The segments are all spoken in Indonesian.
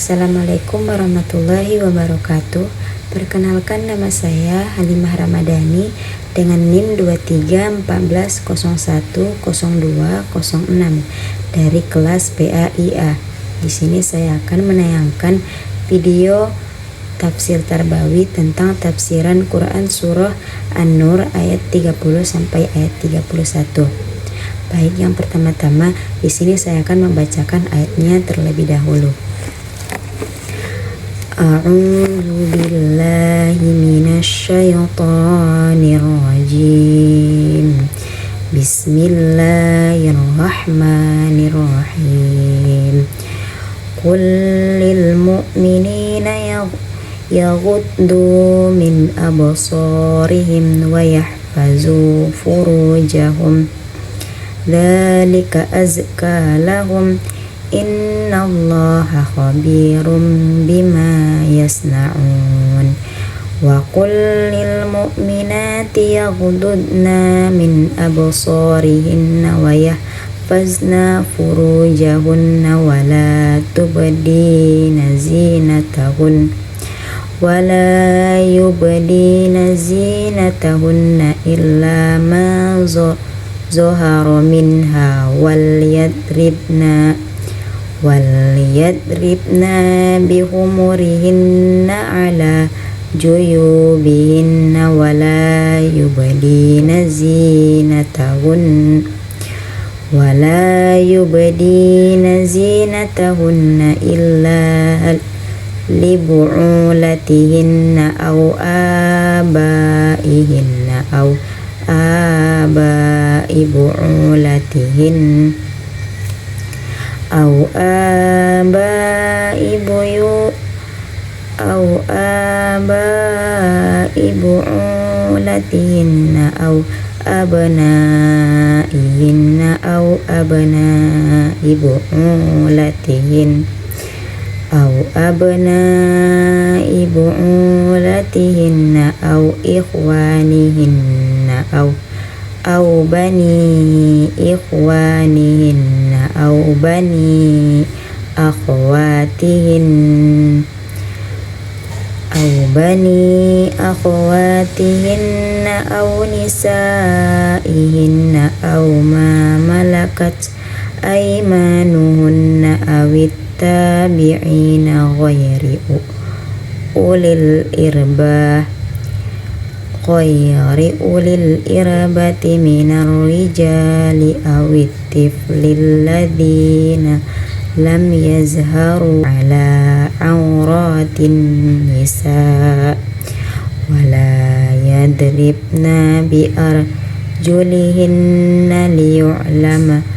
Assalamualaikum warahmatullahi wabarakatuh. Perkenalkan, nama saya Halimah Ramadhani dengan NIM 2314010206 dari kelas PAIA. Di sini saya akan menayangkan video tafsir tarbawi tentang tafsiran Quran surah An-Nur ayat 30 sampai ayat 31. Baik, yang pertama-tama di sini saya akan membacakan ayatnya terlebih dahulu. A'udzu billahi minasy syaithanir rajim. Bismillahirrahmanirrahim. Qul lil mu'minina yaghuddu min absarihim wa yahfazu furujahum. Dzalika azka lahum. Innallaha khabirum bima yasna'un. Wa qul lil mu'minati yaghuddna min absarihinna wa yahfazna furujahunna wa la tubdina zinatahun wa la yubdina zinatahunna illa ma zahara minha wal yadribna bihumurihinna ala juyubihinna wa la yubdina zinatahunna illa libu'ulatihinna aw abaihinna aw abai bu'ulatihin aw abai bu'ulatihinna aw abnaihinna aw abnai bu'ulatihin aw abnai bu'ulatihinna aw ikhwanihinna aw bani ikhwanihinna aw bani akhwatihinna aw nisaihinna aw ma malakat aymanuhunna awit tabi'ina ghairi ulil irbati minar rijali awit tiflil ladina lam yazharu ala auratin nisa wala yadribna bi arjulihinna liyu'lama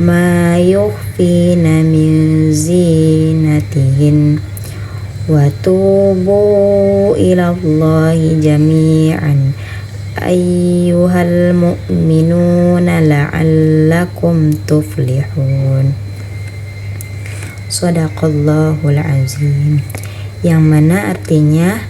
ma yukhfina min zinatihin wa tubu ilallahi jami'an ayyuhal mu'minuna la'allakum tuflihun. Shadaqallahul azim. Yang mana artinya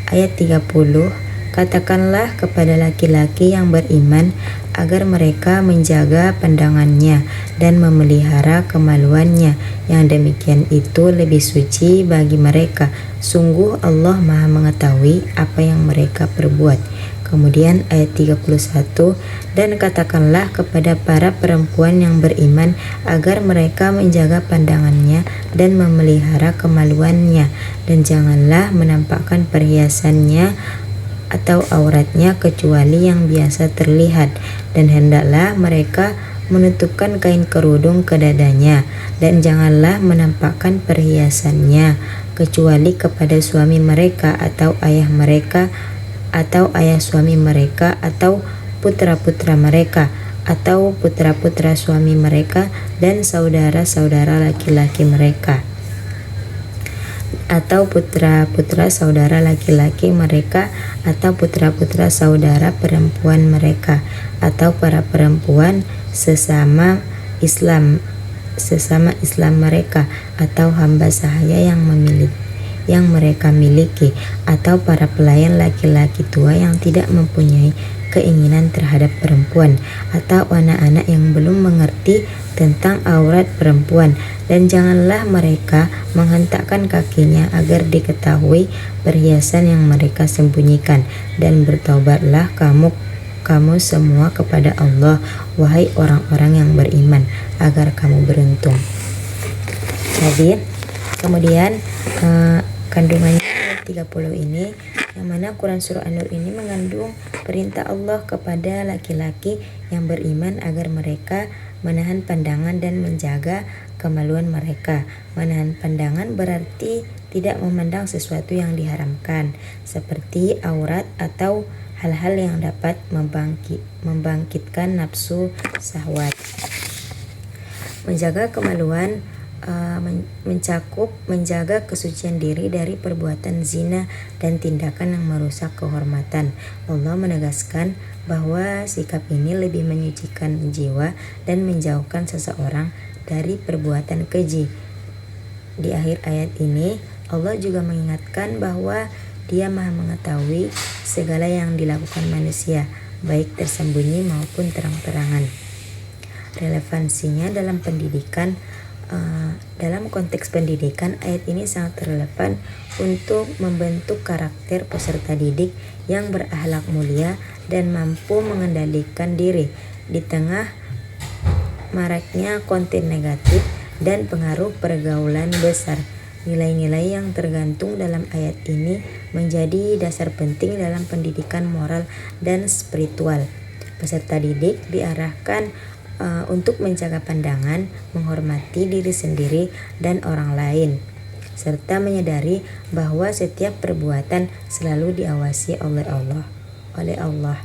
ayat 30, katakanlah kepada laki-laki yang beriman agar mereka menjaga pandangannya dan memelihara kemaluannya. Yang demikian itu lebih suci bagi mereka. Sungguh Allah Maha mengetahui apa yang mereka perbuat. Kemudian ayat 31, dan katakanlah kepada para perempuan yang beriman agar mereka menjaga pandangannya dan memelihara kemaluannya, dan janganlah menampakkan perhiasannya atau auratnya kecuali yang biasa terlihat, dan hendaklah mereka menutupkan kain kerudung ke dadanya, dan janganlah menampakkan perhiasannya kecuali kepada suami mereka atau ayah mereka atau ayah suami mereka atau putra-putra mereka atau putra-putra suami mereka dan saudara-saudara laki-laki mereka atau putra-putra saudara laki-laki mereka atau putra-putra saudara perempuan mereka atau para perempuan sesama Islam mereka atau hamba sahaya yang yang mereka miliki, atau para pelayan laki-laki tua yang tidak mempunyai keinginan terhadap perempuan, atau anak-anak yang belum mengerti tentang aurat perempuan. Dan janganlah mereka menghentakkan kakinya agar diketahui perhiasan yang mereka sembunyikan. Dan bertaubatlah kamu semua kepada Allah, wahai orang-orang yang beriman, agar kamu beruntung. Jadi kemudian kandungannya ayat 30 ini, yang mana Quran Surah An-Nur ini mengandung perintah Allah kepada laki-laki yang beriman agar mereka menahan pandangan dan menjaga kemaluan mereka. Menahan pandangan berarti tidak memandang sesuatu yang diharamkan, seperti aurat atau hal-hal yang dapat membangkitkan nafsu syahwat. Menjaga kemaluan mencakup menjaga kesucian diri dari perbuatan zina dan tindakan yang merusak kehormatan. Allah menegaskan bahwa sikap ini lebih menyucikan jiwa dan menjauhkan seseorang dari perbuatan keji. Di akhir ayat ini, Allah juga mengingatkan bahwa Dia Maha mengetahui segala yang dilakukan manusia, baik tersembunyi maupun terang-terangan. Relevansinya dalam pendidikan. Dalam konteks pendidikan, ayat ini sangat relevan untuk membentuk karakter peserta didik yang berakhlak mulia dan mampu mengendalikan diri di tengah maraknya konten negatif dan pengaruh pergaulan besar. Nilai-nilai yang tergantung dalam ayat ini menjadi dasar penting dalam pendidikan moral dan spiritual. Peserta didik diarahkan untuk menjaga pandangan, menghormati diri sendiri dan orang lain, serta menyadari bahwa setiap perbuatan selalu diawasi oleh Allah.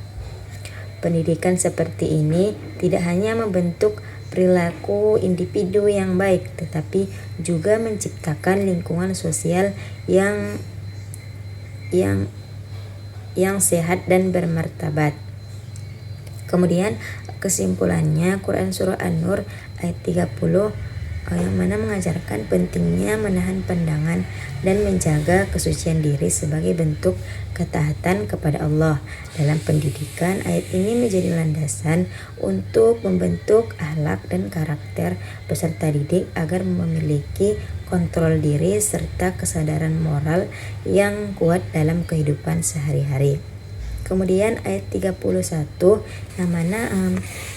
Pendidikan seperti ini tidak hanya membentuk perilaku individu yang baik, tetapi juga menciptakan lingkungan sosial yang sehat dan bermartabat. Kemudian kesimpulannya, Quran Surah An-Nur ayat 30 yang mana mengajarkan pentingnya menahan pandangan dan menjaga kesucian diri sebagai bentuk ketaatan kepada Allah. Dalam pendidikan, ayat ini menjadi landasan untuk membentuk akhlak dan karakter peserta didik agar memiliki kontrol diri serta kesadaran moral yang kuat dalam kehidupan sehari-hari. Kemudian ayat 31 yang mana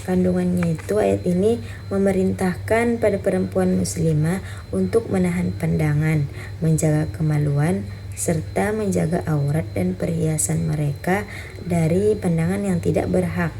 kandungannya itu, ayat ini memerintahkan pada perempuan muslimah untuk menahan pandangan, menjaga kemaluan, serta menjaga aurat dan perhiasan mereka dari pandangan yang tidak berhak.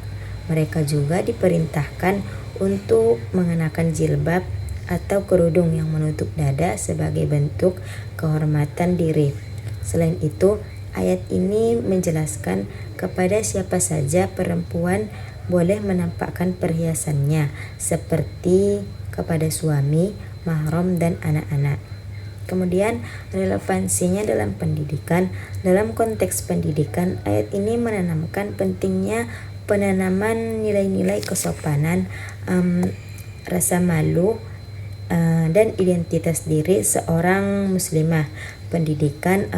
Mereka juga diperintahkan untuk mengenakan jilbab atau kerudung yang menutup dada sebagai bentuk kehormatan diri. Selain itu, ayat ini menjelaskan kepada siapa saja perempuan boleh menampakkan perhiasannya, seperti kepada suami, mahram, dan anak-anak. Kemudian relevansinya dalam pendidikan. Dalam konteks pendidikan, ayat ini menanamkan pentingnya penanaman nilai-nilai kesopanan, rasa malu, dan identitas diri seorang muslimah. Pendidikan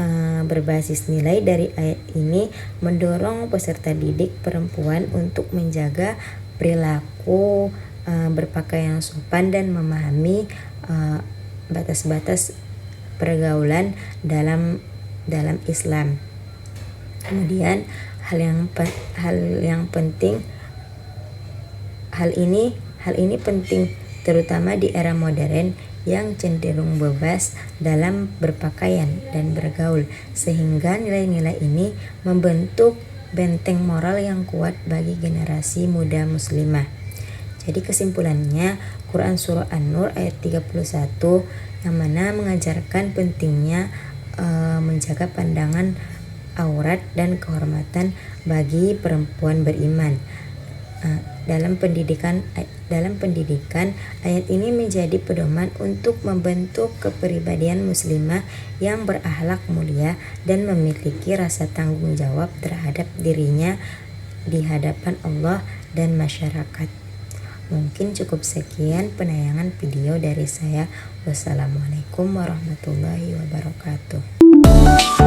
berbasis nilai dari ayat ini mendorong peserta didik perempuan untuk menjaga perilaku berpakaian sopan dan memahami batas-batas pergaulan dalam Islam. Kemudian hal ini penting terutama di era modern yang cenderung bebas dalam berpakaian dan bergaul, sehingga nilai-nilai ini membentuk benteng moral yang kuat bagi generasi muda muslimah. Jadi kesimpulannya, Quran Surah An-Nur ayat 31 yang mana mengajarkan pentingnya menjaga pandangan, aurat, dan kehormatan bagi perempuan beriman. Dalam pendidikan, ayat ini menjadi pedoman untuk membentuk kepribadian muslimah yang berakhlak mulia dan memiliki rasa tanggung jawab terhadap dirinya di hadapan Allah dan masyarakat. Mungkin cukup sekian penayangan video dari saya. Wassalamualaikum warahmatullahi wabarakatuh. wabarakatuh.